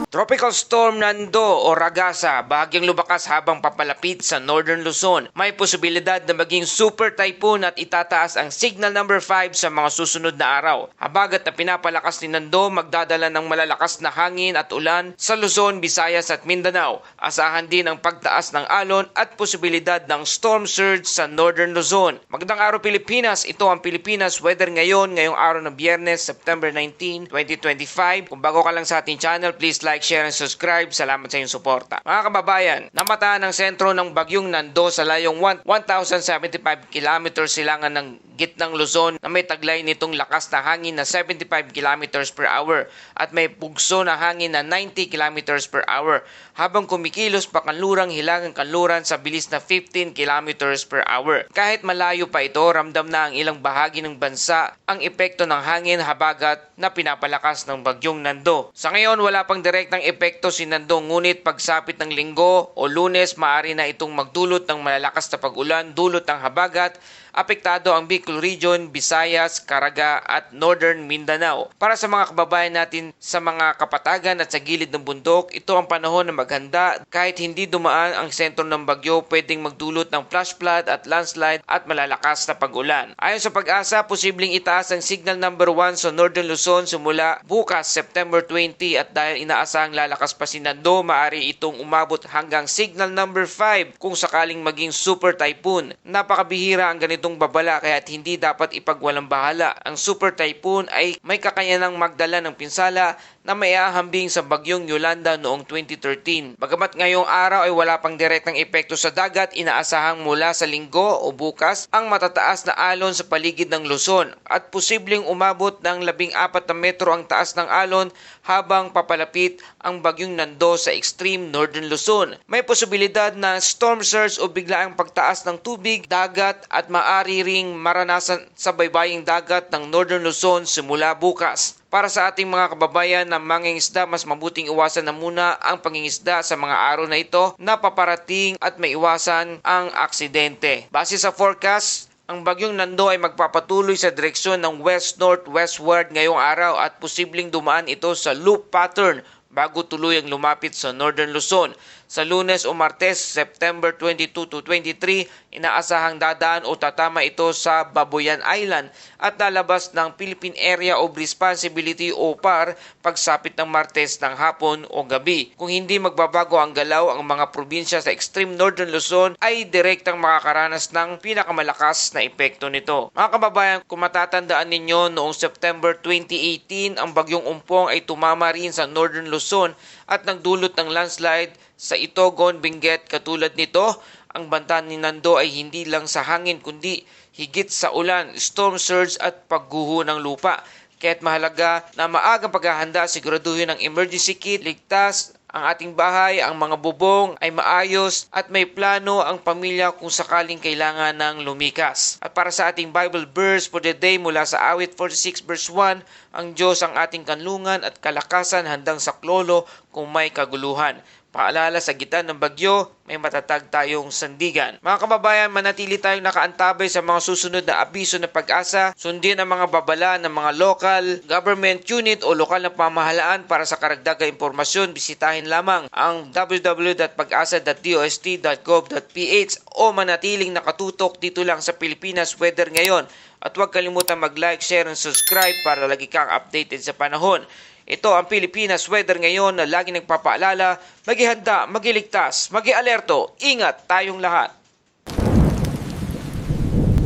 Tropical Storm Nando o Ragasa bahagyang lumakas habang papalapit sa Northern Luzon. May posibilidad na maging super typhoon at itataas ang signal number 5 sa mga susunod na araw. Habagat na pinapalakas ni Nando, magdadala ng malalakas na hangin at ulan sa Luzon, Visayas at Mindanao. Asahan din ang pagtaas ng alon at posibilidad ng storm surge sa Northern Luzon. Magandang araw Pilipinas, ito ang Pilipinas Weather ngayong araw ng Biyernes, September 19, 2025. Kung bago ka lang sa ating channel, please like, share, and subscribe. Salamat sa iyong suporta. Mga kababayan, namataan ang sentro ng bagyong Nando sa layong 1,075 km silangan ng gitnang Luzon na may taglay nitong lakas na hangin na 75 km per hour at may pugso na hangin na 90 km per hour habang kumikilos pa kanlurang hilagang kanluran sa bilis na 15 km per hour. Kahit malayo pa ito, ramdam na ang ilang bahagi ng bansa ang epekto ng hangin habagat na pinapalakas ng bagyong Nando. Sa ngayon, wala pang direktang epekto si Nando, ngunit pagsapit ng Linggo o Lunes, maaari na itong magdulot ng malalakas na pag-ulan, dulot ng habagat. Apektado ang Bicol Region, Visayas, Caraga at Northern Mindanao. Para sa mga kababayan natin sa mga kapatagan at sa gilid ng bundok, ito ang panahon na maghanda. Kahit hindi dumaan ang sentro ng bagyo, pwedeng magdulot ng flash flood at landslide at malalakas na pag-ulan. Ayon sa Pag-asa, posibleng itaas ang signal number 1 sa Northern Luzon simula bukas September 20 at dahil inaasahang lalakas pa si Nando, maaari itong umabot hanggang signal number 5 kung sakaling maging super typhoon. Napakabihira ang ganitong babala kaya't hindi dapat ipagwalang bahala. Ang super typhoon ay may kakayanang magdala ng pinsala na may ahambing sa bagyong Yolanda noong 2013. Bagamat ngayong araw ay wala pang direktang epekto sa dagat, inaasahang mula sa Linggo o bukas ang matataas na alon sa paligid ng Luzon at posibleng umabot ng 14 na metro ang taas ng alon habang papalapit ang bagyong Nando sa extreme Northern Luzon. May posibilidad na storm surge o biglaang pagtaas ng tubig, dagat at maaari ring maranasan sa baybaying dagat ng Northern Luzon simula bukas. Para sa ating mga kababayan na mangingisda, mas mabuting iwasan na muna ang pangingisda sa mga araw na ito na paparating at maiwasan ang aksidente. Base sa forecast, ang bagyong Nando ay magpapatuloy sa direksyon ng west-northwestward ngayong araw at posibleng dumaan ito sa loop pattern bago tuluyang lumapit sa Northern Luzon. Sa Lunes o Martes, September 22 to 23, inaasahang dadaan o tatama ito sa Babuyan Island at lalabas ng Philippine Area of Responsibility o PAR pagsapit ng Martes ng hapon o gabi. Kung hindi magbabago ang galaw, ang mga probinsya sa extreme Northern Luzon ay direktang makakaranas ng pinakamalakas na epekto nito. Mga kababayan, kung matatandaan ninyo, noong September 2018, ang bagyong Umpong ay tumama rin sa Northern Luzon at nagdulot ng landslide sa Itogon, Benguet. Katulad nito, ang banta ni Nando ay hindi lang sa hangin kundi higit sa ulan, storm surge at pagguho ng lupa. Kaya't mahalaga na maagang paghahanda, siguraduhin ang emergency kit, ligtas ang ating bahay, ang mga bubong ay maayos at may plano ang pamilya kung sakaling kailangan ng lumikas. At para sa ating Bible verse for the day mula sa Awit 46 verse 1, ang Diyos ang ating kanlungan at kalakasan, handang saklolo kung may kaguluhan. Paalala, sa gitna ng bagyo, may matatag tayong sandigan. Mga kababayan, manatili tayong nakaantabay sa mga susunod na abiso ng Pag-asa. Sundin ang mga babala ng mga local government unit o lokal na pamahalaan. Para sa karagdagang impormasyon, bisitahin lamang ang www.pagasa.dost.gov.ph o manatiling nakatutok dito lang sa Pilipinas Weather ngayon. At huwag kalimutan mag-like, share, and subscribe para lagi kang updated sa panahon. Ito ang Pilipinas Weather ngayon na lagi nagpapaalala, maghihanda, magiligtas, mag-alerto, ingat tayong lahat.